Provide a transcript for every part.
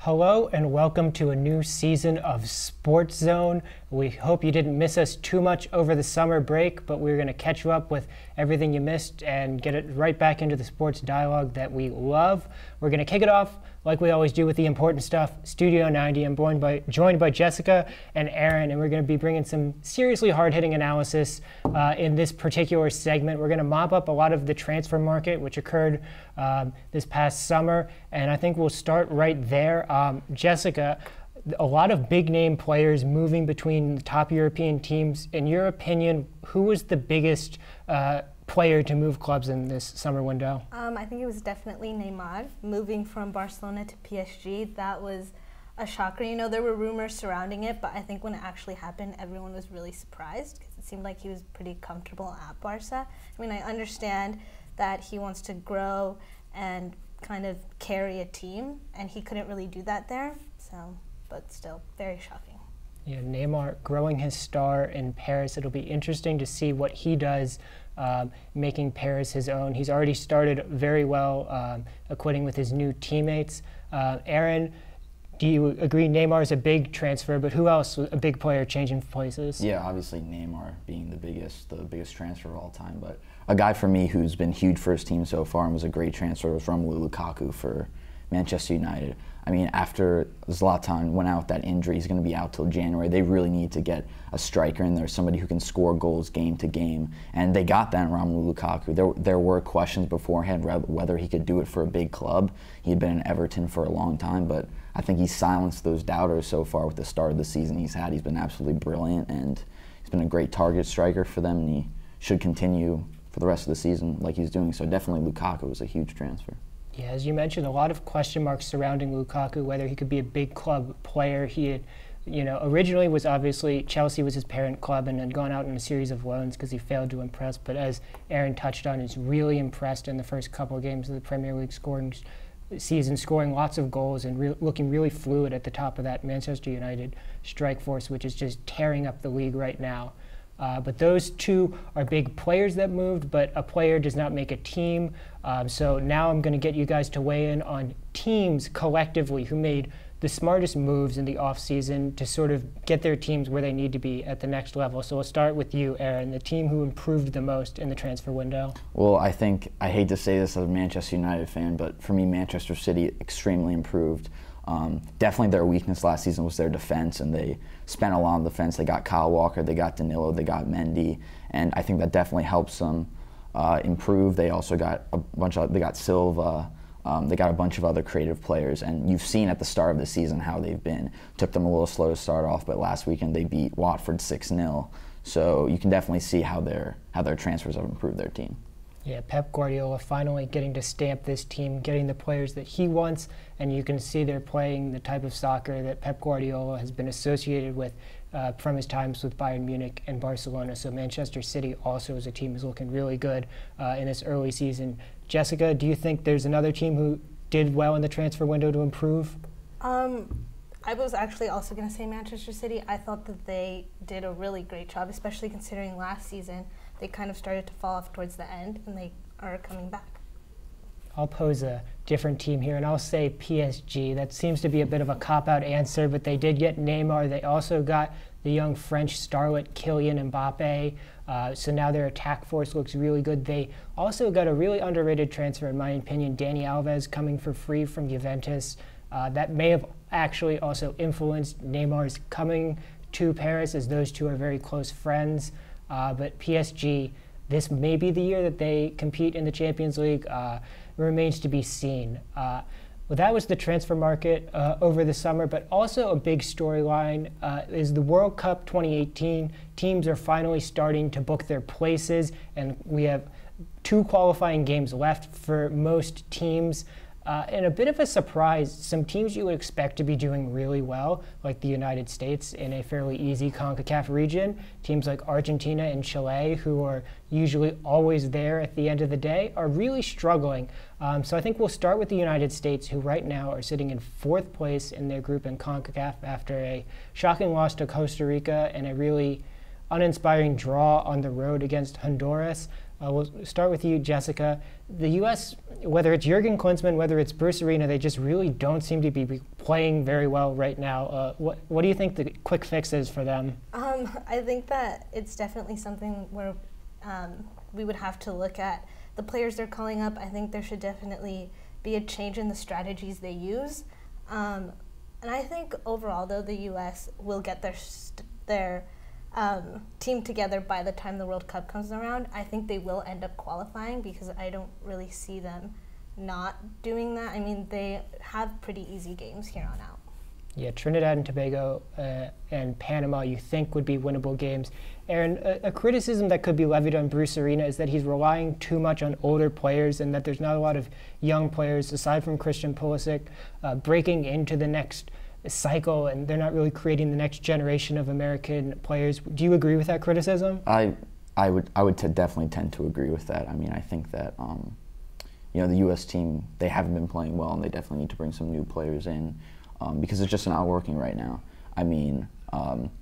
Hello and welcome to a new season of SportsZone. We hope you didn't miss us too much over the summer break, but we're going to catch you up with everything you missed and get it right back into the sports dialogue that we love. We're going to kick it off like we always do with the important stuff. Studio 90, I'm joined by Jessica and Aaron, and we're going to be bringing some seriously hard-hitting analysis in this particular segment. We're going to mop up a lot of the transfer market, which occurred this past summer, and I think we'll start right there. Jessica, a lot of big-name players moving between the top European teams. In your opinion, who was the biggest player to move clubs in this summer window? I think it was definitely Neymar moving from Barcelona to PSG. That was a shocker. You know, there were rumors surrounding it, but I think when it actually happened, everyone was really surprised because it seemed like he was pretty comfortable at Barca. I mean, I understand that he wants to grow and kind of carry a team, and he couldn't really do that there. So, but still, very shocking. Yeah, Neymar growing his star in Paris. It'll be interesting to see what he does, making Paris his own. He's already started very well, acquitting with his new teammates. Aaron, do you agree Neymar is a big transfer, but who else was a big player changing places? Yeah, obviously Neymar being the biggest transfer of all time, but a guy for me who's been huge for his team so far and was a great transfer was Romelu Lukaku for Manchester United. I mean, after Zlatan went out with that injury, he's going to be out till January. They really need to get a striker in there, somebody who can score goals game to game. And they got that in Romelu Lukaku. There were questions beforehand whether he could do it for a big club. He had been in Everton for a long time, but I think he's silenced those doubters so far with the start of the season he's had. He's been absolutely brilliant, and he's been a great target striker for them, and he should continue for the rest of the season like he's doing. So definitely Lukaku was a huge transfer. Yeah, as you mentioned, a lot of question marks surrounding Lukaku, whether he could be a big club player. He had, originally was obviously Chelsea was his parent club and had gone out in a series of loans because he failed to impress. But as Aaron touched on, he's really impressed in the first couple of games of the Premier League scoring lots of goals and looking really fluid at the top of that Manchester United strike force, which is just tearing up the league right now. But those two are big players that moved, but a player does not make a team. So now I'm going to get you guys to weigh in on teams collectively who made the smartest moves in the offseason to sort of get their teams where they need to be at the next level. So we'll start with you, Aaron, the team who improved the most in the transfer window. Well, I hate to say this as a Manchester United fan, but for me, Manchester City extremely improved. Definitely their weakness last season was their defense, and they spent a lot on defense. They got Kyle Walker, they got Danilo, they got Mendy, and I think that definitely helps them improve. They also got they got Silva, they got a bunch of other creative players, and you've seen at the start of the season how they've been. Took them a little slow to start off, but last weekend they beat Watford 6-0. So you can definitely see how their transfers have improved their team. Yeah, Pep Guardiola finally getting to stamp this team, getting the players that he wants, and you can see they're playing the type of soccer that Pep Guardiola has been associated with from his times with Bayern Munich and Barcelona. So Manchester City also as a team is looking really good in this early season. Jessica, do you think there's another team who did well in the transfer window to improve? I was actually also going to say Manchester City. I thought that they did a really great job, especially considering last season they kind of started to fall off towards the end, and they are coming back. I'll pose a different team here, and I'll say PSG. That seems to be a bit of a cop-out answer, but they did get Neymar. They also got the young French starlet Kylian Mbappe, so now their attack force looks really good. They also got a really underrated transfer, in my opinion, Dani Alves coming for free from Juventus. That may have actually also influenced Neymar's coming to Paris, as those two are very close friends. But PSG, this may be the year that they compete in the Champions League. Remains to be seen. Well, that was the transfer market over the summer, but also a big storyline is the World Cup 2018. Teams are finally starting to book their places, and we have 2 qualifying games left for most teams. And a bit of a surprise, some teams you would expect to be doing really well, like the United States in a fairly easy CONCACAF region. Teams like Argentina and Chile, who are usually always there at the end of the day, are really struggling. So I think we'll start with the United States, who right now are sitting in 4th place in their group in CONCACAF after a shocking loss to Costa Rica and a really uninspiring draw on the road against Honduras. We'll start with you, Jessica. The U.S., whether it's Jurgen Klinsmann, whether it's Bruce Arena, they just really don't seem to be playing very well right now. What do you think the quick fix is for them? I think that it's definitely something where we would have to look at the players they're calling up. I think there should definitely be a change in the strategies they use. And I think overall, though, the U.S. will get their team together by the time the World Cup comes around. I think they will end up qualifying because I don't really see them not doing that. I mean, they have pretty easy games here on out. Yeah, Trinidad and Tobago and Panama you think would be winnable games. Aaron, a criticism that could be levied on Bruce Arena is that he's relying too much on older players and that there's not a lot of young players, aside from Christian Pulisic, breaking into the next cycle, and they're not really creating the next generation of American players. Do you agree with that criticism? I would definitely tend to agree with that. I mean, I think that the U.S. team, they haven't been playing well, and they definitely need to bring some new players in because it's just not working right now. I mean,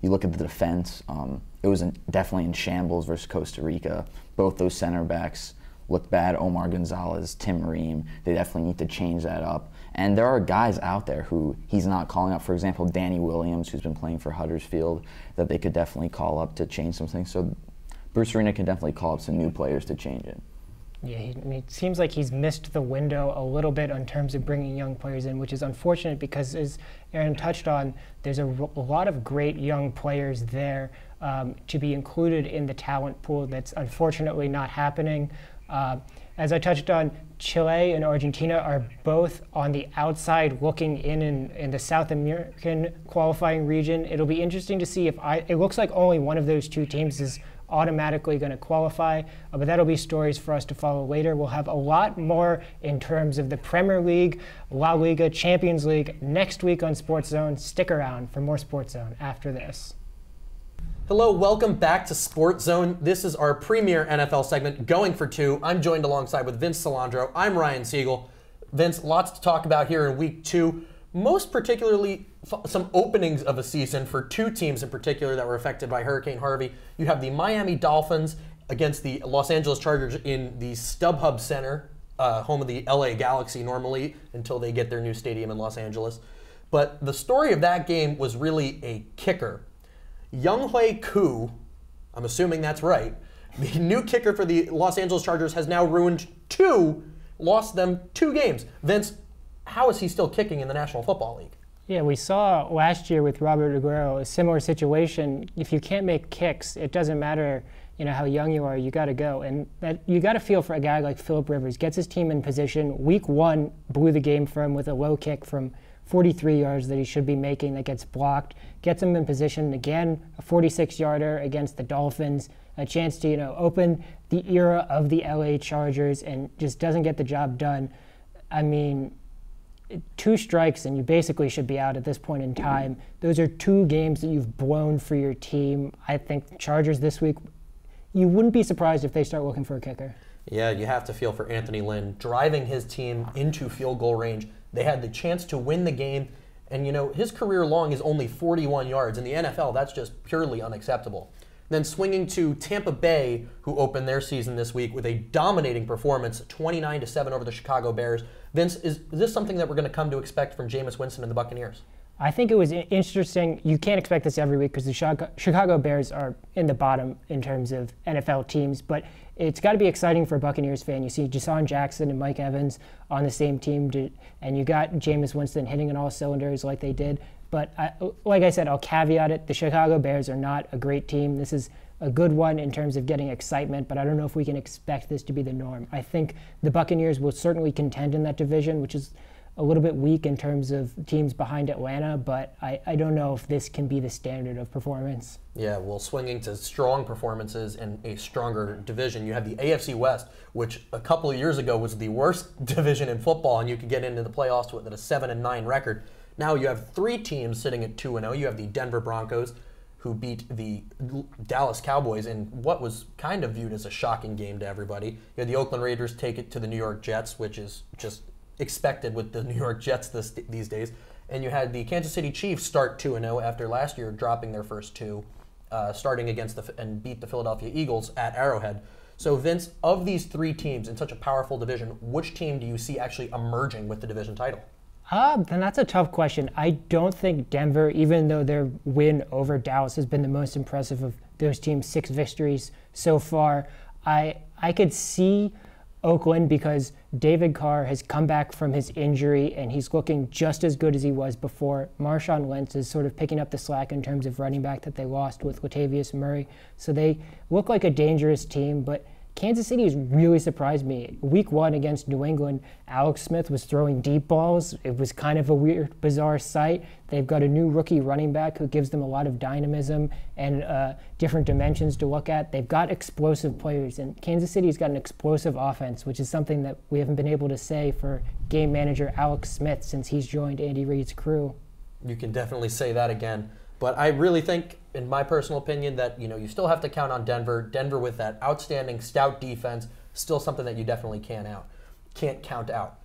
you look at the defense, it was definitely in shambles versus Costa Rica. Both those center backs looked bad. Omar Gonzalez, Tim Ream, they definitely need to change that up. And there are guys out there who he's not calling up. For example, Danny Williams, who's been playing for Huddersfield, that they could definitely call up to change some things. So Bruce Arena can definitely call up some new players to change it. Yeah, it seems like he's missed the window a little bit in terms of bringing young players in, which is unfortunate because, as Aaron touched on, there's a lot of great young players there to be included in the talent pool that's unfortunately not happening. As I touched on, Chile and Argentina are both on the outside looking in the South American qualifying region. It'll be interesting to see it looks like only one of those two teams is automatically going to qualify, but that'll be stories for us to follow later. We'll have a lot more in terms of the Premier League, La Liga, Champions League next week on SportsZone. Stick around for more SportsZone after this. Hello, welcome back to SportsZone. This is our premier NFL segment, Going for Two. I'm joined alongside with Vince Salandro. I'm Ryan Siegel. Vince, lots to talk about here in week 2. Most particularly, some openings of a season for two teams in particular that were affected by Hurricane Harvey. You have the Miami Dolphins against the Los Angeles Chargers in the StubHub Center, home of the LA Galaxy normally, until they get their new stadium in Los Angeles. But the story of that game was really a kicker. Younghoe Koo, I'm assuming that's right, the new kicker for the Los Angeles Chargers has now lost them 2 games. Vince, how is he still kicking in the National Football League? Yeah, we saw last year with Robert Aguero a similar situation. If you can't make kicks, it doesn't matter how young you are, you got to go. And that you got to feel for a guy like Phillip Rivers. Gets his team in position. Week 1 blew the game for him with a low kick from 43 yards that he should be making that gets blocked. Gets him in position again, a 46-yarder against the Dolphins. A chance to open the era of the LA Chargers and just doesn't get the job done. I mean, 2 strikes and you basically should be out at this point in time. Those are 2 games that you've blown for your team. I think Chargers this week, you wouldn't be surprised if they start looking for a kicker. Yeah, you have to feel for Anthony Lynn, driving his team into field goal range. They had the chance to win the game, and his career long is only 41 yards. In the NFL, that's just purely unacceptable. Then swinging to Tampa Bay, who opened their season this week with a dominating performance, 29-7 over the Chicago Bears. Vince, is this something that we're going to come to expect from Jameis Winston and the Buccaneers? I think it was interesting. You can't expect this every week because the Chicago Bears are in the bottom in terms of NFL teams, but it's got to be exciting for a Buccaneers fan. You see Deshaun Jackson and Mike Evans on the same team, and you got Jameis Winston hitting on all cylinders like they did. But like I said, I'll caveat it. The Chicago Bears are not a great team. This is a good one in terms of getting excitement, but I don't know if we can expect this to be the norm. I think the Buccaneers will certainly contend in that division, which is a little bit weak in terms of teams behind Atlanta, but I don't know if this can be the standard of performance. Yeah, well, swinging to strong performances in a stronger division, you have the AFC West, which a couple of years ago was the worst division in football, and you could get into the playoffs with a 7-9 record. Now you have 3 teams sitting at 2-0. You have the Denver Broncos, who beat the Dallas Cowboys in what was kind of viewed as a shocking game to everybody. You had the Oakland Raiders take it to the New York Jets, which is just expected with the New York Jets these days. And you had the Kansas City Chiefs start 2-0 after last year dropping their first 2, starting against and beat the Philadelphia Eagles at Arrowhead. So Vince, of these three teams in such a powerful division, which team do you see actually emerging with the division title? Then that's a tough question. I don't think Denver, even though their win over Dallas has been the most impressive of those teams, 6 victories so far, I could see Oakland because David Carr has come back from his injury and he's looking just as good as he was before. Marshawn Lynch is sort of picking up the slack in terms of running back that they lost with Latavius Murray. So they look like a dangerous team, but Kansas City has really surprised me. Week 1 against New England, Alex Smith was throwing deep balls. It was kind of a weird, bizarre sight. They've got a new rookie running back who gives them a lot of dynamism and different dimensions to look at. They've got explosive players, and Kansas City's got an explosive offense, which is something that we haven't been able to say for game manager Alex Smith since he's joined Andy Reid's crew. You can definitely say that again. But I really think, in my personal opinion, that you still have to count on Denver. Denver with that outstanding, stout defense, still something that you definitely can't count out.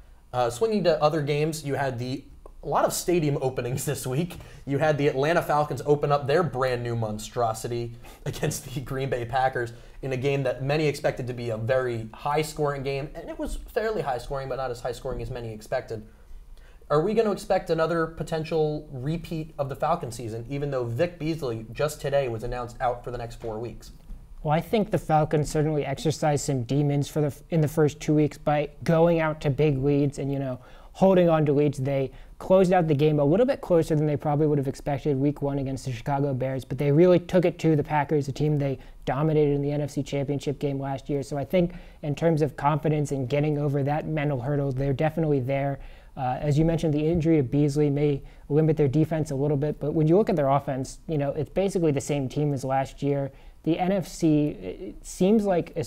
Swinging to other games, you had a lot of stadium openings this week. You had the Atlanta Falcons open up their brand new monstrosity against the Green Bay Packers in a game that many expected to be a very high-scoring game, and it was fairly high-scoring, but not as high-scoring as many expected. Are we going to expect another potential repeat of the Falcon season, even though Vic Beasley just today was announced out for the next 4 weeks? Well, I think the Falcons certainly exercised some demons in the first 2 weeks by going out to big leads and, holding on to leads. They closed out the game a little bit closer than they probably would have expected week 1 against the Chicago Bears, but they really took it to the Packers, a team they dominated in the NFC Championship game last year. So I think in terms of confidence and getting over that mental hurdle, they're definitely there. As you mentioned, the injury of Beasley may limit their defense a little bit, but when you look at their offense, it's basically the same team as last year. The NFC, it seems like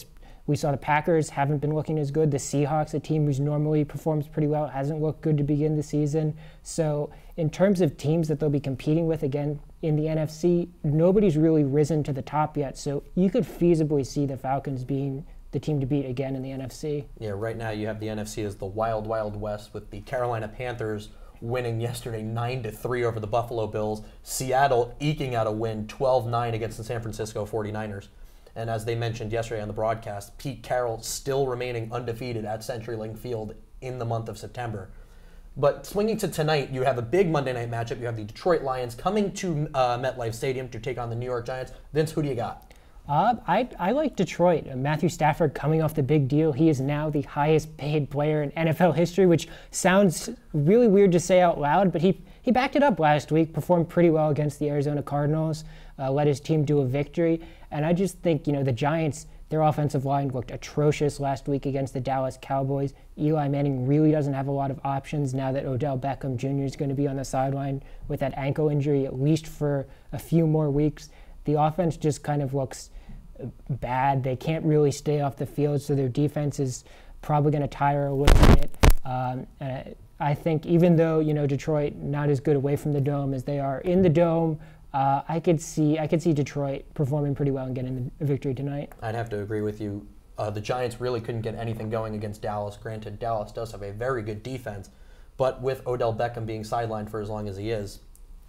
we saw the Packers haven't been looking as good. The Seahawks, a team who normally performs pretty well, hasn't looked good to begin the season. So in terms of teams that they'll be competing with again in the NFC, nobody's really risen to the top yet. So you could feasibly see the Falcons being the team to beat again in the NFC. Yeah, right now you have the NFC as the wild, wild west with the Carolina Panthers winning yesterday 9-3 over the Buffalo Bills. Seattle eking out a win 12-9 against the San Francisco 49ers. And as they mentioned yesterday on the broadcast, Pete Carroll still remaining undefeated at CenturyLink Field in the month of September. But swinging to tonight, you have a big Monday night matchup. You have the Detroit Lions coming to MetLife Stadium to take on the New York Giants. Vince, who do you got? I like Detroit. Matthew Stafford coming off the big deal. He is now the highest paid player in NFL history, which sounds really weird to say out loud, but he backed it up last week, performed pretty well against the Arizona Cardinals, led his team to a victory. And I just think, the Giants, their offensive line looked atrocious last week against the Dallas Cowboys. Eli Manning really doesn't have a lot of options now that Odell Beckham Jr. is going to be on the sideline with that ankle injury, at least for a few more weeks. The offense just kind of looks bad. They can't really stay off the field, so their defense is probably going to tire a little bit. And I think even though Detroit not as good away from the dome as they are in the dome, I could see Detroit performing pretty well and getting the victory tonight. I'd have to agree with you. The Giants really couldn't get anything going against Dallas. Granted, Dallas does have a very good defense, but with Odell Beckham being sidelined for as long as he is,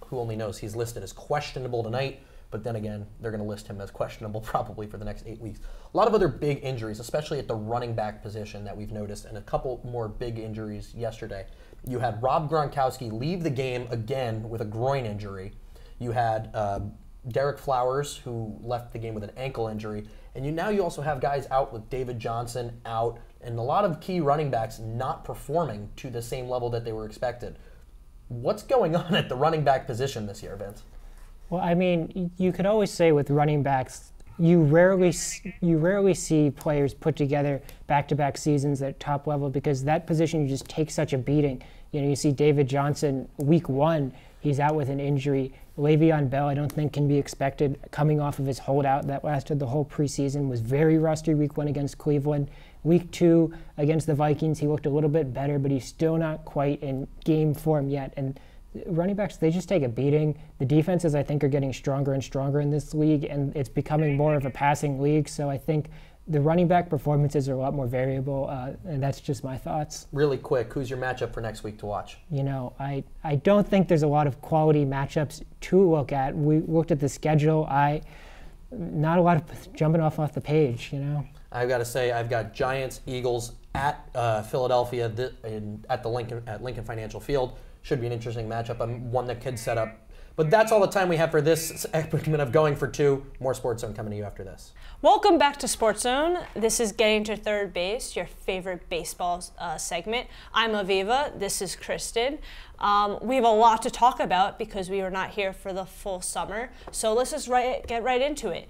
who only knows? He's listed as questionable tonight. But then again, they're going to list him as questionable probably for the next 8 weeks. A lot of other big injuries, especially at the running back position that we've noticed, and a couple more big injuries yesterday. You had Rob Gronkowski leave the game again with a groin injury. You had Derek Flowers, who left the game with an ankle injury. And now you also have guys out with David Johnson out, and a lot of key running backs not performing to the same level that they were expected. What's going on at the running back position this year, Vince? Well, I mean, you could always say with running backs, you rarely see players put together back-to-back seasons at top level because that position you just take such a beating. You see David Johnson, week 1, he's out with an injury. Le'Veon Bell, I don't think can be expected coming off of his holdout that lasted the whole preseason, was very rusty week 1 against Cleveland. Week 2 against the Vikings, he looked a little bit better, but he's still not quite in game form yet. And running backs, they just take a beating. The defenses, I think, are getting stronger and stronger in this league, and it's becoming more of a passing league. So I think the running back performances are a lot more variable, and that's just my thoughts. Really quick, who's your matchup for next week to watch? I don't think there's a lot of quality matchups to look at. We looked at the schedule. Not a lot of jumping off the page, I've got to say I've got Giants, Eagles at Philadelphia at Lincoln Financial Field. Should be an interesting matchup. One that could set up. But that's all the time we have for this segment of Going for Two. More Sports Zone coming to you after this. Welcome back to Sports Zone. This is Getting to Third Base, your favorite baseball segment. I'm Aviva. This is Kristen. We have a lot to talk about because we were not here for the full summer. So let's just get right into it.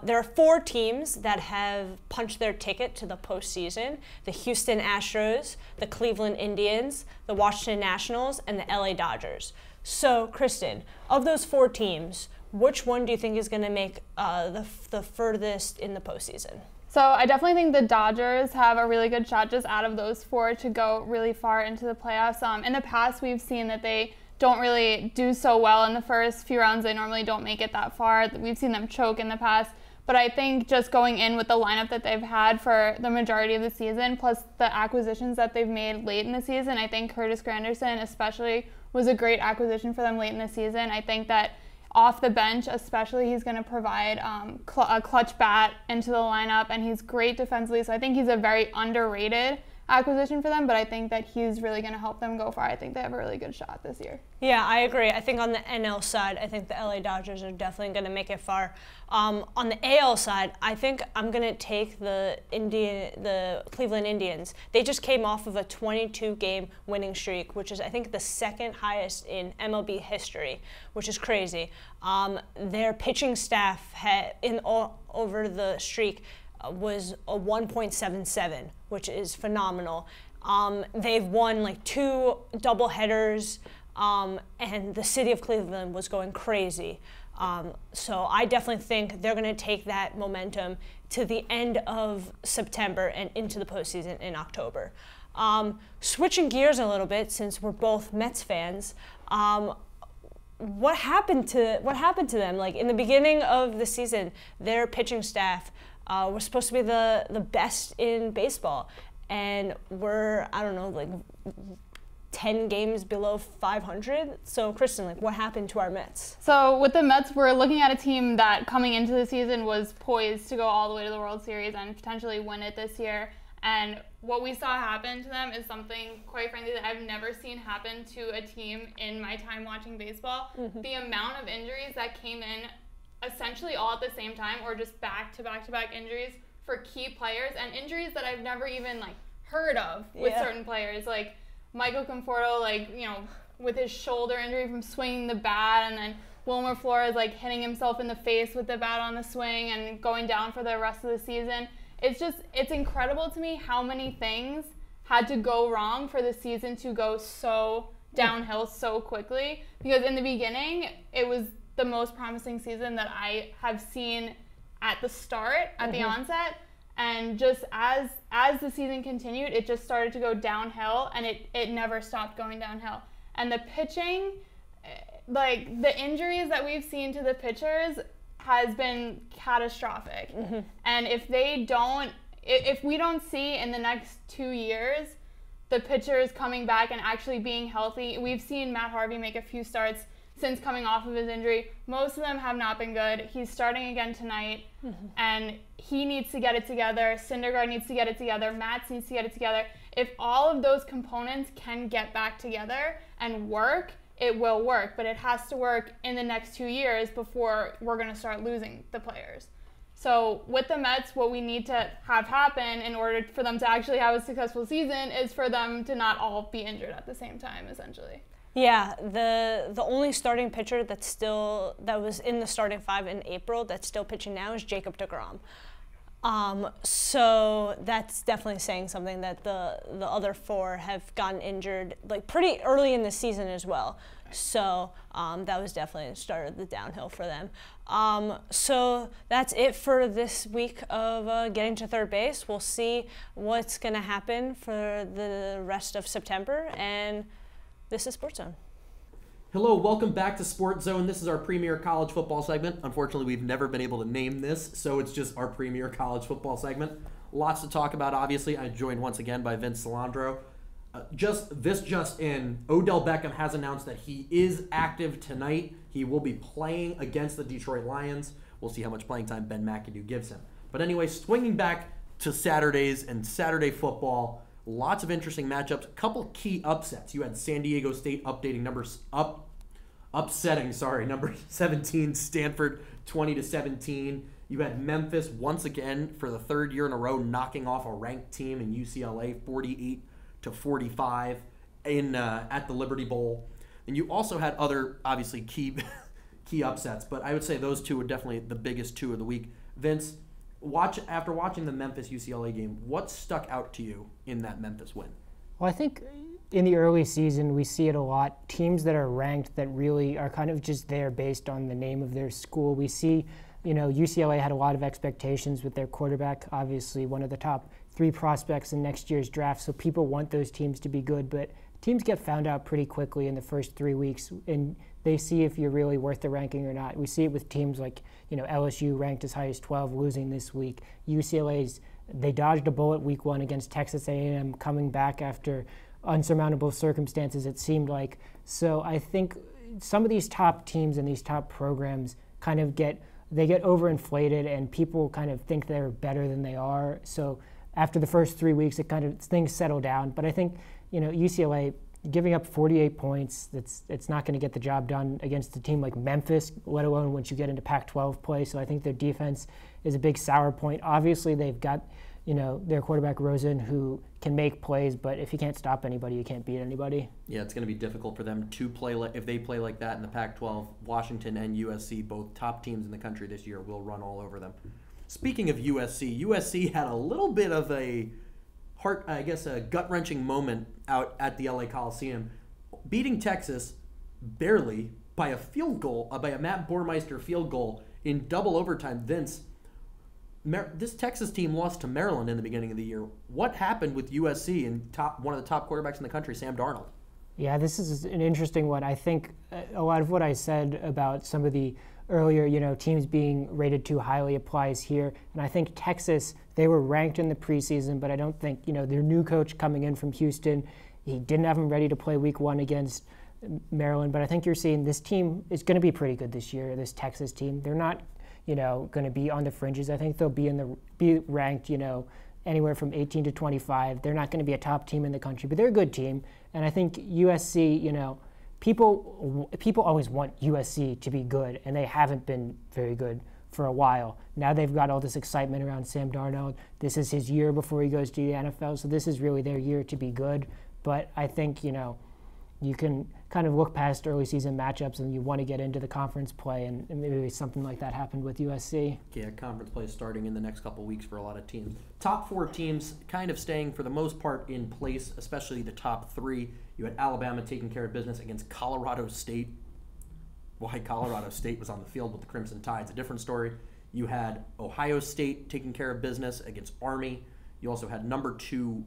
There are 4 teams that have punched their ticket to the postseason: the Houston Astros, the Cleveland Indians, the Washington Nationals, and the LA Dodgers. So, Kristen, of those 4 teams, which one do you think is going to make the furthest in the postseason? So I definitely think the Dodgers have a really good shot just out of those 4 to go really far into the playoffs. In the past, we've seen that they don't really do so well in the first few rounds. They normally don't make it that far. We've seen them choke in the past. But I think just going in with the lineup that they've had for the majority of the season, plus the acquisitions that they've made late in the season, I think Curtis Granderson especially was a great acquisition for them late in the season. I think that off the bench especially, he's going to provide a clutch bat into the lineup, and he's great defensively. So I think he's a very underrated acquisition for them, but I think that he's really going to help them go far. I think they have a really good shot this year. Yeah, I agree. I think on the NL side, I think the LA Dodgers are definitely going to make it far. On the AL side, I think I'm going to take the Cleveland Indians. They just came off of a 22-game winning streak, which is, I think, the second highest in MLB history, which is crazy. Their pitching staff over the streak was a 1.77, which is phenomenal. They've won like 2 doubleheaders, and the city of Cleveland was going crazy. So I definitely think they're going to take that momentum to the end of September and into the postseason in October. Switching gears a little bit, since we're both Mets fans, what happened to them? Like in the beginning of the season, their pitching staff was supposed to be the best in baseball, and we're, I don't know, like 10 games below 500. So, Kristen, like, what happened to our Mets? So with the Mets, we're looking at a team that coming into the season was poised to go all the way to the World Series and potentially win it this year. And what we saw happen to them is something, quite frankly, that I've never seen happen to a team in my time watching baseball. Mm-hmm. The amount of injuries that came in essentially all at the same time, or just back-to-back injuries for key players, and injuries that I've never even heard of with certain players, like Michael Conforto, with his shoulder injury from swinging the bat, and then Wilmer Flores hitting himself in the face with the bat on the swing and going down for the rest of the season. It's incredible to me how many things had to go wrong for the season to go so downhill so quickly, because in the beginning it was the most promising season that I have seen at the start, at the onset, and just as the season continued, it just started to go downhill, and it never stopped going downhill. And the pitching, the injuries that we've seen to the pitchers has been catastrophic. Mm-hmm. And if we don't see in the next 2 years the pitchers coming back and actually being healthy, we've seen Matt Harvey make a few starts since coming off of his injury. Most of them have not been good. He's starting again tonight, and he needs to get it together. Syndergaard needs to get it together. Matz needs to get it together. If all of those components can get back together and work, it will work, but it has to work in the next 2 years before we're going to start losing the players. So with the Mets, what we need to have happen in order for them to actually have a successful season is for them to not all be injured at the same time, essentially. Yeah, the only starting pitcher that was in the starting 5 in April that's still pitching now is Jacob deGrom. So that's definitely saying something, that the other 4 have gotten injured pretty early in the season as well. So that was definitely started the downhill for them. So that's it for this week of Getting to Third Base. We'll see what's going to happen for the rest of September, and this is SportsZone. Hello, welcome back to SportsZone. This is our premier college football segment. Unfortunately, we've never been able to name this, so it's just our premier college football segment. Lots to talk about, obviously. I'm joined once again by Vince Salandro. Just in, Odell Beckham has announced that he is active tonight. He will be playing against the Detroit Lions. We'll see how much playing time Ben McAdoo gives him. But anyway, swinging back to Saturdays and Saturday football. Lots of interesting matchups. A couple key upsets. You had San Diego State upsetting number 17 Stanford 20-17. You had Memphis once again for the third year in a row knocking off a ranked team in UCLA 48-45 at the Liberty Bowl. And you also had other obviously key upsets, but I would say those two were definitely the biggest two of the week. Vince, after watching the Memphis UCLA game, what stuck out to you in that Memphis win? Well, I think in the early season, we see it a lot. Teams that are ranked that really are kind of just there based on the name of their school. We see, UCLA had a lot of expectations with their quarterback, obviously one of the top 3 prospects in next year's draft, so people want those teams to be good, but teams get found out pretty quickly in the first 3 weeks, and they see if you're really worth the ranking or not. We see it with teams like, LSU ranked as high as 12, losing this week. They dodged a bullet week 1 against Texas A&M, coming back after unsurmountable circumstances, it seemed like. So I think some of these top teams and these top programs kind of get overinflated, and people kind of think they're better than they are. So after the first 3 weeks, things settle down. But I think, UCLA giving up 48 points, it's not going to get the job done against a team like Memphis, let alone once you get into Pac-12 play. So I think their defense is a big sour point. Obviously, they've got, their quarterback Rosen, who can make plays, but if you can't stop anybody, you can't beat anybody. Yeah, it's going to be difficult for them to play. If they play like that in the Pac-12, Washington and USC, both top teams in the country this year, will run all over them. Speaking of USC had a little bit of a gut-wrenching moment out at the LA Coliseum, beating Texas barely by a field goal, by a Matt Bormeister field goal in double overtime. Vince, this Texas team lost to Maryland in the beginning of the year. What happened with USC and one of the top quarterbacks in the country, Sam Darnold? Yeah, this is an interesting one. I think a lot of what I said about some of the earlier, teams being rated too highly applies here. And I think Texas, they were ranked in the preseason, but I don't think, their new coach coming in from Houston, he didn't have them ready to play week 1 against Maryland. But I think you're seeing this team is going to be pretty good this year, this Texas team. They're not, going to be on the fringes. I think they'll be ranked, anywhere from 18 to 25. They're not going to be a top team in the country, but they're a good team. And I think USC, people always want USC to be good, and they haven't been very good for a while. Now they've got all this excitement around Sam Darnold. This is his year before he goes to the NFL, so this is really their year to be good. But I think, you can kind of look past early season matchups and you want to get into the conference play, and maybe something like that happened with USC. Yeah, conference play is starting in the next couple of weeks for a lot of teams. Top 4 teams kind of staying for the most part in place, especially the top 3. You had Alabama taking care of business against Colorado State. Why Colorado State was on the field with the Crimson Tide's a different story. You had Ohio State taking care of business against Army. You also had number 2,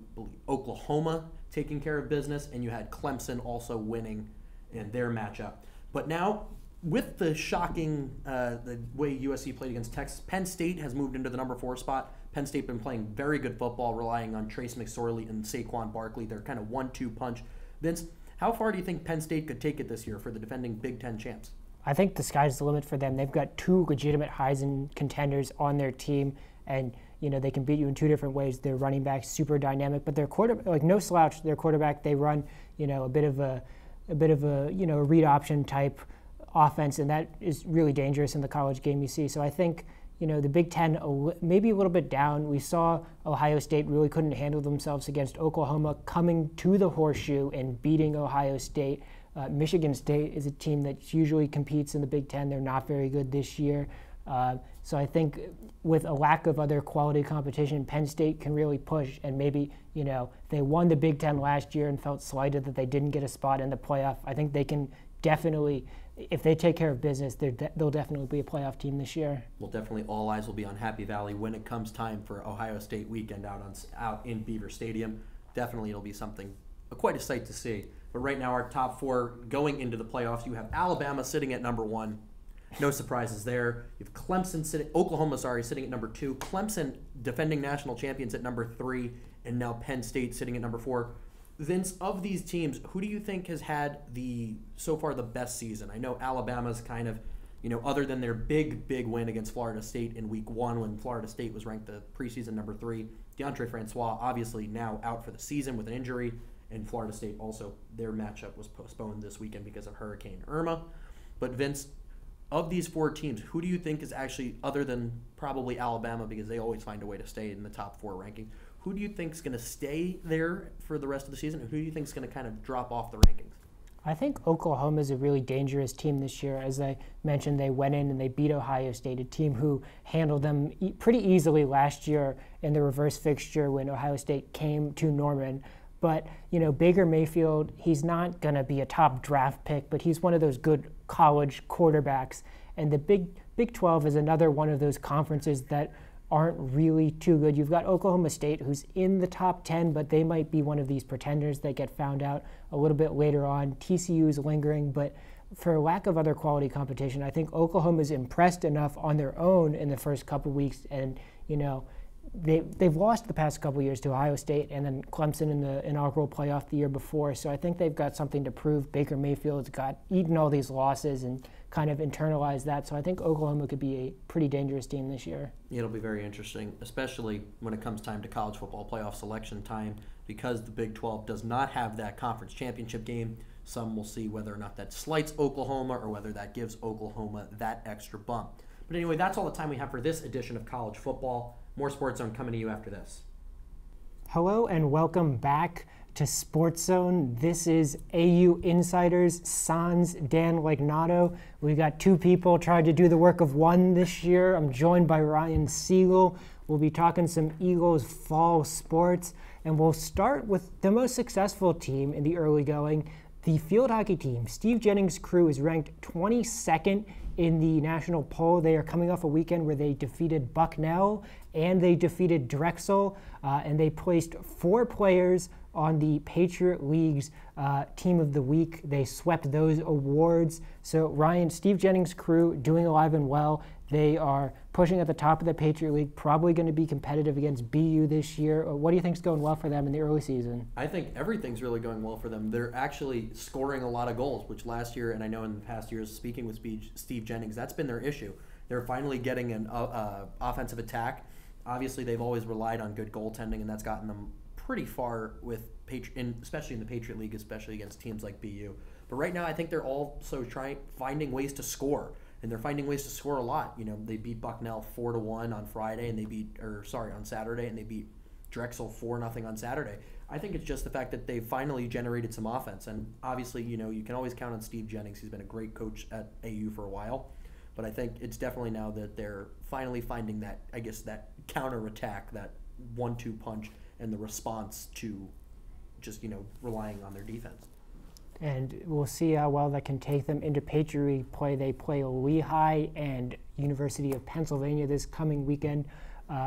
Oklahoma, taking care of business, and you had Clemson also winning in their matchup. But now, with the shocking the way USC played against Texas, Penn State has moved into the number 4 spot. Penn State been playing very good football, relying on Trace McSorley and Saquon Barkley. They're kind of 1-2 punch. Vince, how far do you think Penn State could take it this year for the defending Big Ten champs? I think the sky's the limit for them. They've got 2 legitimate Heisman contenders on their team, and they can beat you in 2 different ways. Their running back's super dynamic, but their quarterback, no slouch. Their quarterback, they run, a bit of a read option type offense, and that is really dangerous in the college game. You see, so I think the Big Ten maybe a little bit down. We saw Ohio State really couldn't handle themselves against Oklahoma, coming to the Horseshoe and beating Ohio State. Michigan State is a team that usually competes in the Big Ten. They're not very good this year. So I think with a lack of other quality competition, Penn State can really push. And maybe, they won the Big Ten last year and felt slighted that they didn't get a spot in the playoff. I think they can definitely, if they take care of business, they'll definitely be a playoff team this year. Well, definitely all eyes will be on Happy Valley when it comes time for Ohio State weekend out in Beaver Stadium. Definitely it'll be something, quite a sight to see. But right now our top 4 going into the playoffs, you have Alabama sitting at number 1. No surprises there. You have Oklahoma sitting at number 2. Clemson, defending national champions, at number 3. And now Penn State sitting at number 4. Vince, of these teams, who do you think has had so far the best season? I know Alabama's kind of other than their big win against Florida State in week 1 when Florida State was ranked the preseason number 3, DeAndre Francois obviously now out for the season with an injury, and Florida State also, their matchup was postponed this weekend because of Hurricane Irma. But Vince, of these 4 teams, who do you think is actually, other than probably Alabama because they always find a way to stay in the top 4 ranking, who do you think is going to stay there for the rest of the season, and who do you think is going to kind of drop off the rankings? I think Oklahoma is a really dangerous team this year. As I mentioned, they went in and they beat Ohio State, a team who handled them pretty easily last year in the reverse fixture when Ohio State came to Norman. But, Baker Mayfield, he's not going to be a top draft pick, but he's one of those good college quarterbacks. And the Big 12 is another one of those conferences that aren't really too good. You've got Oklahoma State, who's in the top 10, but they might be one of these pretenders that get found out a little bit later on. TCU is lingering, but for lack of other quality competition, I think Oklahoma's impressed enough on their own in the first couple weeks, and they've lost the past couple years to Ohio State and then Clemson in the inaugural playoff the year before. So I think they've got something to prove. Baker Mayfield's eaten all these losses and kind of internalized that. So I think Oklahoma could be a pretty dangerous team this year. It'll be very interesting, especially when it comes time to college football playoff selection time, because the Big 12 does not have that conference championship game. Some will see whether or not that slights Oklahoma or whether that gives Oklahoma that extra bump. But anyway, that's all the time we have for this edition of College Football. More SportsZone coming to you after this. Hello and welcome back to SportsZone. This is AU Insiders, Sans Dan Legnato. We got 2 people trying to do the work of 1 this year. I'm joined by Ryan Siegel. We'll be talking some Eagles fall sports, and we'll start with the most successful team in the early going, the field hockey team. Steve Jennings' crew is ranked 22nd in the national poll. They are coming off a weekend where they defeated Bucknell and they defeated Drexel, and they placed 4 players on the Patriot League's Team of the Week. They swept those awards. So Ryan, Steve Jennings' crew doing alive and well. They are pushing at the top of the Patriot League, probably going to be competitive against BU this year. What do you think is going well for them in the early season? I think everything's really going well for them. They're actually scoring a lot of goals, which last year, and I know in the past years, speaking with Steve Jennings, that's been their issue. They're finally getting an offensive attack. Obviously, they've always relied on good goaltending, and that's gotten them pretty far with especially in the Patriot League, especially against teams like BU. But right now, I think they're also finding ways to score. And they're finding ways to score a lot. They beat Bucknell 4-1 on Friday, and on Saturday, and they beat Drexel 4-0 on Saturday. I think it's just the fact that they've finally generated some offense. And obviously, you can always count on Steve Jennings. He's been a great coach at AU for a while. But I think it's definitely now that they're finally finding that, that counterattack, that 1-2 punch, and the response to just, relying on their defense. And we'll see how well that can take them into Patriot League play. They play Lehigh and University of Pennsylvania this coming weekend.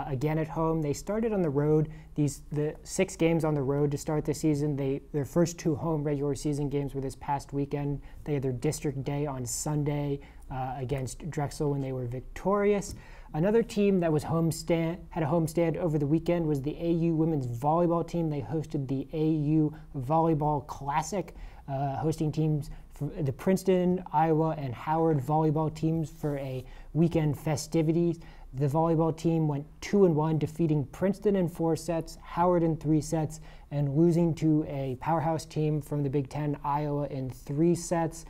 Again at home. They started on the road. The 6 games on the road to start the season. Their first 2 home regular season games were this past weekend. They had their district day on Sunday against Drexel when they were victorious. Another team that was had a homestand over the weekend was the AU women's volleyball team. They hosted the AU Volleyball Classic, hosting teams from the Princeton, Iowa, and Howard volleyball teams for a weekend festivities. The volleyball team went 2-1, defeating Princeton in 4 sets, Howard in 3 sets, and losing to a powerhouse team from the Big Ten, Iowa, in 3 sets.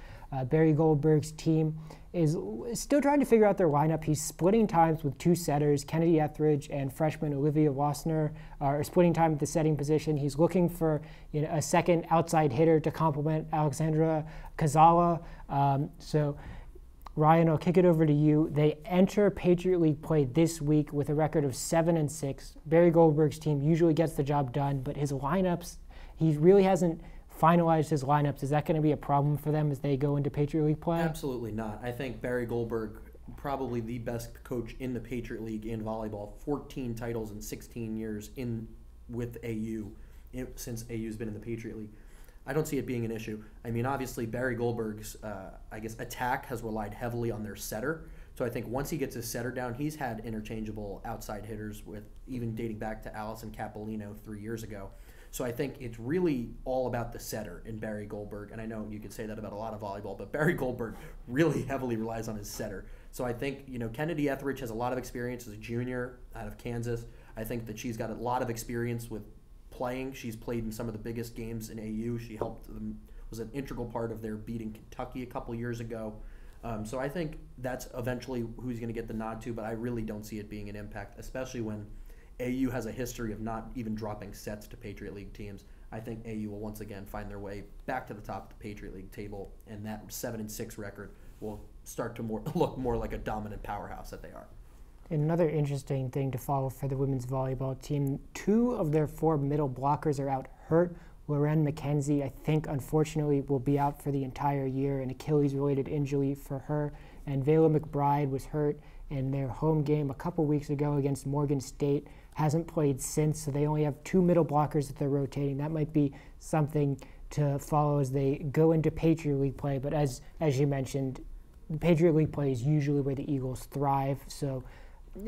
Barry Goldberg's team is still trying to figure out their lineup. He's splitting times with 2 setters. Kennedy Etheridge and freshman Olivia Wassner are splitting time at the setting position. He's looking for a second outside hitter to complement Alexandra Kazala. So Ryan, I'll kick it over to you. They enter Patriot League play this week with a record of 7-6. Barry Goldberg's team usually gets the job done, but his lineups, he really hasn't finalized his lineups. Is that going to be a problem for them as they go into Patriot League play? Absolutely not. I think Barry Goldberg, probably the best coach in the Patriot League in volleyball, 14 titles in 16 years with AU since AU's been in the Patriot League. I don't see it being an issue. I mean, obviously, Barry Goldberg's, attack has relied heavily on their setter. So I think once he gets his setter down, he's had interchangeable outside hitters with even dating back to Allison Capolino 3 years ago. So I think it's really all about the setter in Barry Goldberg. And I know you could say that about a lot of volleyball, but Barry Goldberg really heavily relies on his setter. So I think, Kennedy Etheridge has a lot of experience as a junior out of Kansas. I think that she's got a lot of experience with playing. She's played in some of the biggest games in AU. She helped them, was an integral part of their beating Kentucky a couple years ago. So I think that's eventually who's going to get the nod to, but I really don't see it being an impact, especially when AU has a history of not even dropping sets to Patriot League teams. I think AU will once again find their way back to the top of the Patriot League table, and that 7-6 record will start to look more like a dominant powerhouse that they are. Another interesting thing to follow for the women's volleyball team, 2 of their 4 middle blockers are out hurt. Loren McKenzie, I think, unfortunately, will be out for the entire year, an Achilles-related injury for her. And Vayla McBride was hurt in their home game a couple weeks ago against Morgan State. Hasn't played since, so they only have 2 middle blockers that they're rotating. That might be something to follow as they go into Patriot League play. But as you mentioned, Patriot League play is usually where the Eagles thrive. So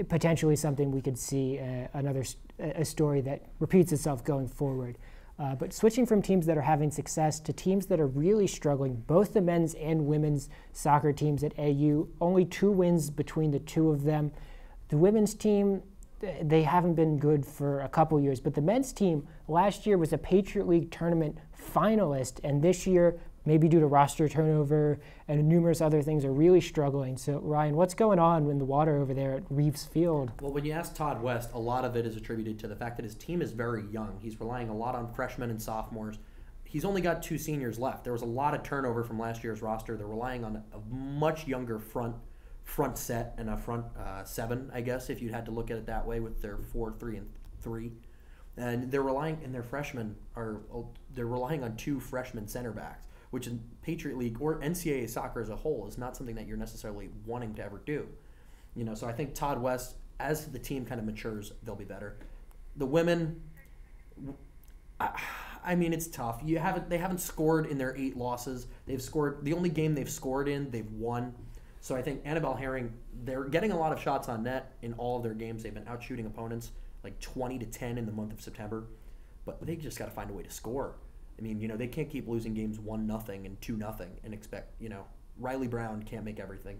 potentially something we could see a story that repeats itself going forward. But switching from teams that are having success to teams that are really struggling, both the men's and women's soccer teams at AU, only 2 wins between the 2 of them. The women's team, they haven't been good for a couple years, but the men's team last year was a Patriot League tournament finalist, and this year, maybe due to roster turnover and numerous other things, are really struggling. So, Ryan, what's going on in the water over there at Reeves Field? Well, when you ask Todd West, a lot of it is attributed to the fact that his team is very young. He's relying a lot on freshmen and sophomores. He's only got 2 seniors left. There was a lot of turnover from last year's roster. They're relying on a much younger front set and a front 7, I guess, if you had to look at it that way, with their 4, 3, and 3. And they're relying, and their freshmen they're relying on 2 freshman center backs, which in Patriot League or NCAA soccer as a whole is not something that you're necessarily wanting to ever do. So I think Todd West, as the team kind of matures, they'll be better. The women, I mean, it's tough. They haven't scored in their 8 losses. They've scored, the only game they've scored in, they've won. So I think Annabelle Herring, they're getting a lot of shots on net in all of their games. They've been out-shooting opponents like 20-10 in the month of September. But they just got to find a way to score. I mean, they can't keep losing games 1-0 and 2-0 and expect, Riley Brown can't make everything.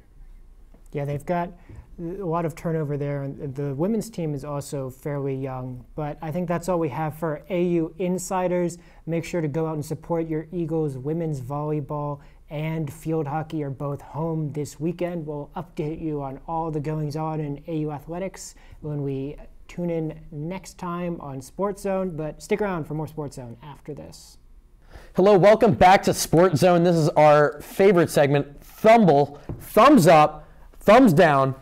Yeah, they've got a lot of turnover there, and the women's team is also fairly young. But I think that's all we have for AU Insiders. Make sure to go out and support your Eagles. Women's volleyball and field hockey are both home this weekend. We'll update you on all the goings-on in AU athletics when we tune in next time on SportsZone. But stick around for more SportsZone after this. Hello, welcome back to SportsZone. This is our favorite segment, Thumble, thumbs up, thumbs down,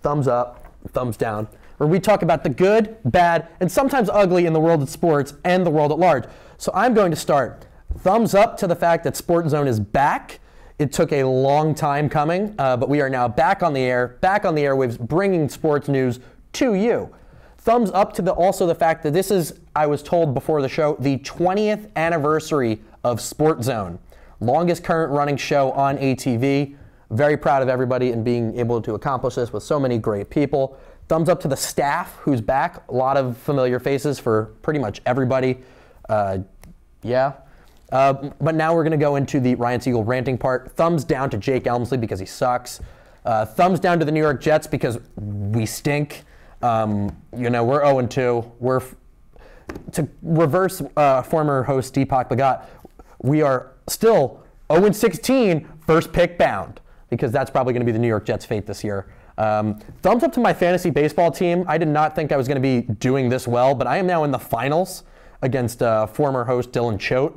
thumbs up, thumbs down, where we talk about the good, bad, and sometimes ugly in the world of sports and the world at large. So I'm going to start. Thumbs up to the fact that SportsZone is back. It took a long time coming, but we are now back on the air, back on the airwaves, bringing sports news to you. Thumbs up to also the fact that this is, I was told before the show, the 20th anniversary of SportsZone. Longest current running show on ATV. Very proud of everybody and being able to accomplish this with so many great people. Thumbs up to the staff who's back. A lot of familiar faces for pretty much everybody. But now we're going to go into the Ryan Siegel ranting part. Thumbs down to Jake Elmsley because he sucks. Thumbs down to the New York Jets because we stink. We're 0-2. To reverse former host Deepak Bhagat, we are still 0-16, first pick bound, because that's probably going to be the New York Jets' fate this year. Thumbs up to my fantasy baseball team. I did not think I was going to be doing this well, but I am now in the finals against former host Dylan Choate.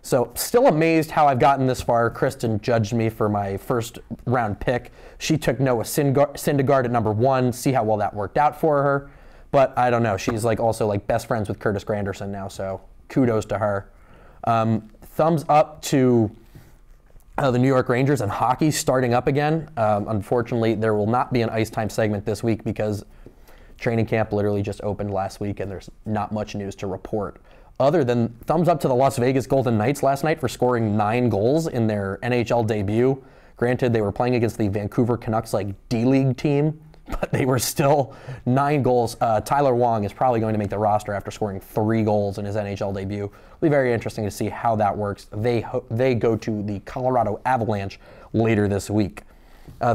So still amazed how I've gotten this far. Kristen judged me for my first round pick. She took Noah Syndergaard at number 1. See how well that worked out for her. But I don't know. She's also best friends with Curtis Granderson now, so kudos to her. Thumbs up to the New York Rangers and hockey starting up again. Unfortunately, there will not be an ice time segment this week because training camp literally just opened last week and there's not much news to report. Other than thumbs up to the Las Vegas Golden Knights last night for scoring 9 goals in their NHL debut. Granted, they were playing against the Vancouver Canucks D-League team, but they were still 9 goals. Tyler Wong is probably going to make the roster after scoring 3 goals in his NHL debut. It'll be very interesting to see how that works. They go to the Colorado Avalanche later this week.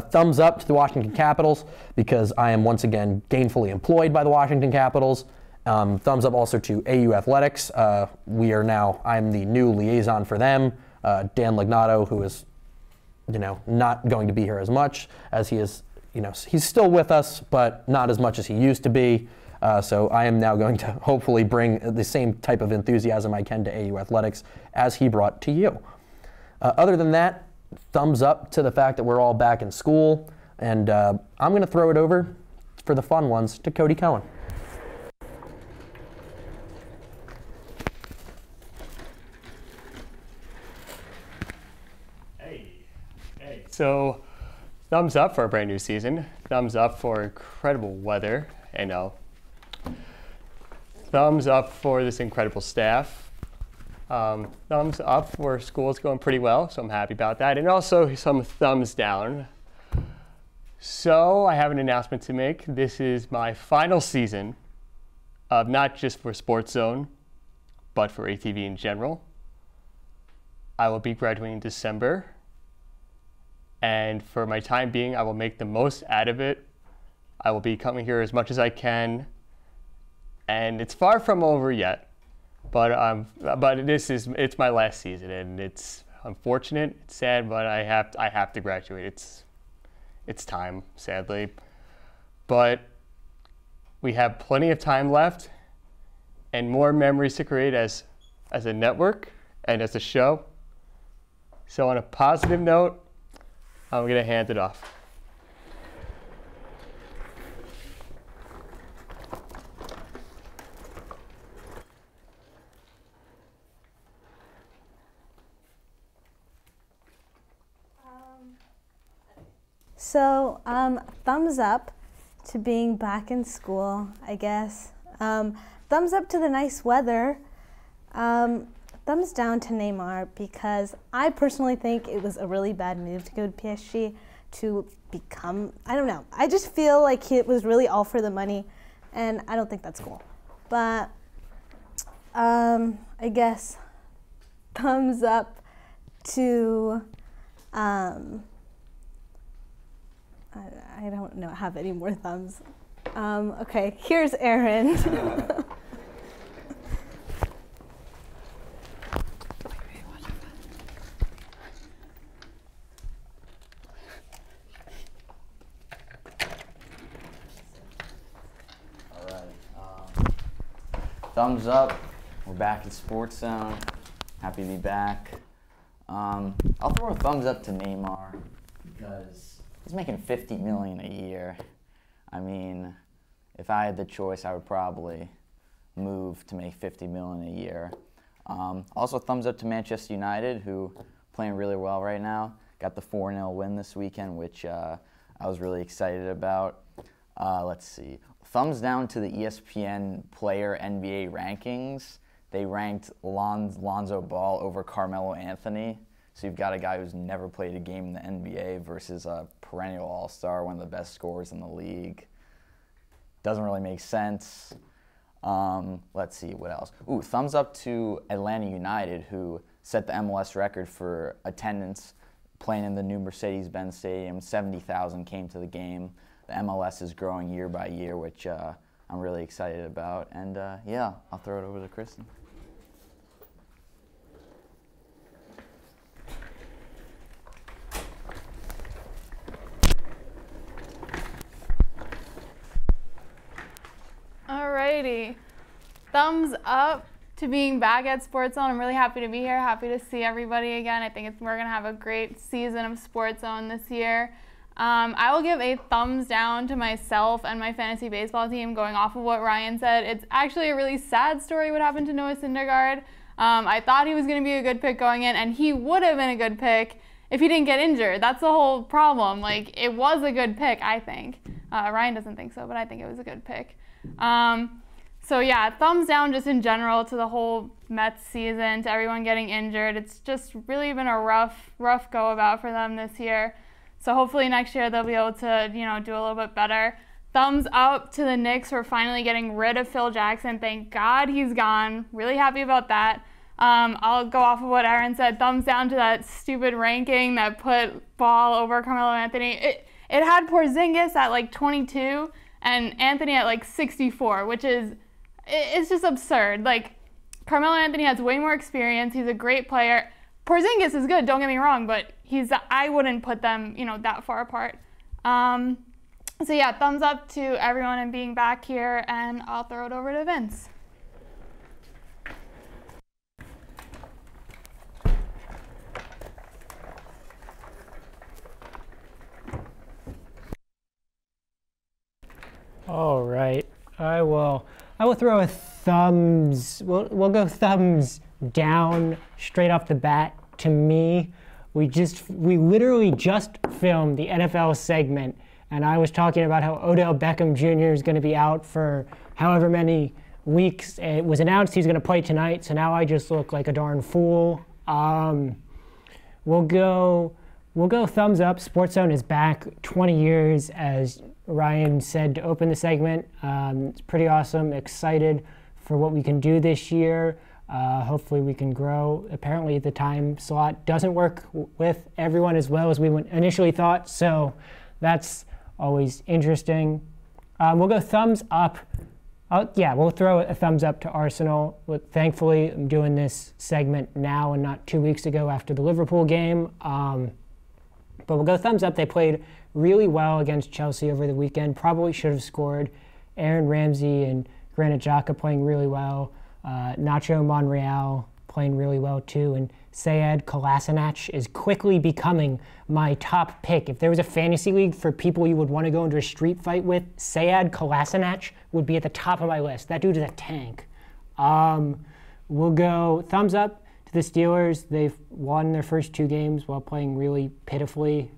Thumbs up to the Washington Capitals because I am once again gainfully employed by the Washington Capitals. Thumbs up also to AU Athletics. I'm the new liaison for them. Dan Lignato, who is, not going to be here as much as he is, he's still with us, but not as much as he used to be. So I am now going to hopefully bring the same type of enthusiasm I can to AU Athletics as he brought to you. Other than that, thumbs up to the fact that we're all back in school. And I'm going to throw it over for the fun ones to Cody Cohen. So, thumbs up for a brand new season. Thumbs up for incredible weather. Thumbs up for this incredible staff. Thumbs up for school's going pretty well, so I'm happy about that. And also some thumbs down. So, I have an announcement to make. This is my final season of not just for SportsZone, but for ATV in general. I will be graduating in December. And for my time being, I will make the most out of it. I will be coming here as much as I can. And it's far from over yet. But it's my last season, and it's unfortunate, it's sad, but I have to graduate. It's time, sadly. But we have plenty of time left and more memories to create as a network and as a show. So on a positive note, I'm going to hand it off. So, thumbs up to being back in school, I guess. Thumbs up to the nice weather. Thumbs down to Neymar because I personally think it was a really bad move to go to PSG to become, I don't know. I just feel like it was really all for the money, and I don't think that's cool. But I guess thumbs up to, I don't know, have any more thumbs. Okay, here's Aaron. Thumbs up. We're back in SportsZone. Happy to be back. I'll throw a thumbs up to Neymar because he's making $50 million a year. I mean, if I had the choice, I would probably move to make $50 million a year. Also, thumbs up to Manchester United, who are playing really well right now. Got the 4-0 win this weekend, which I was really excited about. Let's see. Thumbs down to the ESPN player NBA rankings. They ranked Lonzo Ball over Carmelo Anthony. So you've got a guy who's never played a game in the NBA versus a perennial all-star, one of the best scorers in the league. Doesn't really make sense. Let's see, what else? Ooh, thumbs up to Atlanta United, who set the MLS record for attendance playing in the new Mercedes-Benz Stadium. 70,000 came to the game. The MLS is growing year by year, which I'm really excited about. And yeah, I'll throw it over to Kristen. Alrighty. Thumbs up to being back at SportsZone. I'm really happy to be here, happy to see everybody again. I think we're going to have a great season of SportsZone this year. I will give a thumbs down to myself and my fantasy baseball team going off of what Ryan said. It's actually a really sad story what happened to Noah Syndergaard. I thought he was going to be a good pick going in, and he would have been a good pick if he didn't get injured. That's the whole problem. Like, it was a good pick, I think. Ryan doesn't think so, but I think it was a good pick. So yeah, thumbs down just in general to the whole Mets season, to everyone getting injured. It's just really been a rough go about for them this year. So hopefully next year they'll be able to, do a little bit better. Thumbs up to the Knicks for finally getting rid of Phil Jackson. Thank God he's gone. Really happy about that. I'll go off of what Aaron said. Thumbs down to that stupid ranking that put Ball over Carmelo Anthony. It had Porzingis at like 22 and Anthony at like 64, which is, it's just absurd. Like, Carmelo Anthony has way more experience. He's a great player. Porzingis is good, don't get me wrong, but I wouldn't put them, that far apart. So yeah, thumbs up to everyone and being back here, and I'll throw it over to Vince. All right, I will throw a thumbs. We'll go thumbs down straight off the bat. To me, we literally just filmed the NFL segment, and I was talking about how Odell Beckham Jr. is going to be out for however many weeks. It was announced he's going to play tonight, so now I just look like a darn fool. We'll go thumbs up. SportsZone is back 20 years, as Ryan said to open the segment. It's pretty awesome. Excited for what we can do this year. Hopefully we can grow. Apparently the time slot doesn't work with everyone as well as we initially thought, so that's always interesting. We'll go thumbs up. We'll throw a thumbs up to Arsenal. Thankfully, I'm doing this segment now and not 2 weeks ago after the Liverpool game. But we'll go thumbs up. They played really well against Chelsea over the weekend. Probably should have scored. Aaron Ramsey and Granit Xhaka playing really well. Nacho Monreal playing really well too. And Sead Kolasinac is quickly becoming my top pick. If there was a fantasy league for people you would want to go into a street fight with, Sead Kolasinac would be at the top of my list. That dude is a tank. We'll go thumbs up to the Steelers. They've won their first 2 games while playing really pitifully.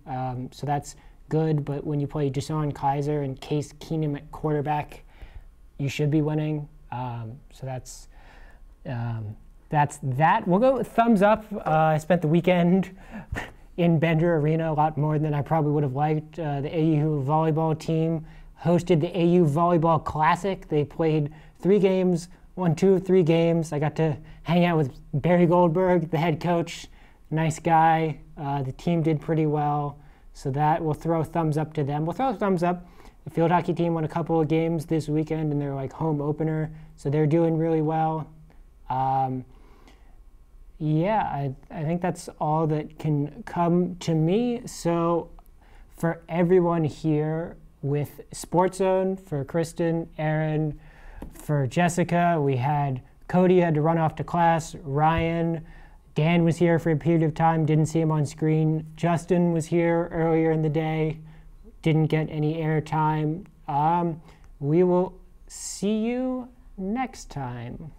So that's good. But when you play Deshaun Kaiser and Case Keenum at quarterback, you should be winning. So that's that. We'll go thumbs up. I spent the weekend in Bender Arena a lot more than I probably would have liked. The AU volleyball team hosted the AU Volleyball Classic. They played 3 games, won 2 of 3 games. I got to hang out with Barry Goldberg, the head coach. Nice guy. The team did pretty well. So that, we'll throw a thumbs up to them. We'll throw a thumbs up. The field hockey team won a couple of games this weekend in their home opener. So they're doing really well. I think that's all that can come to me. So for everyone here with SportsZone, for Kristen, Aaron, for Jessica, we had Cody had to run off to class, Ryan, Dan was here for a period of time, didn't see him on screen. Justin was here earlier in the day, didn't get any airtime. We will see you next time.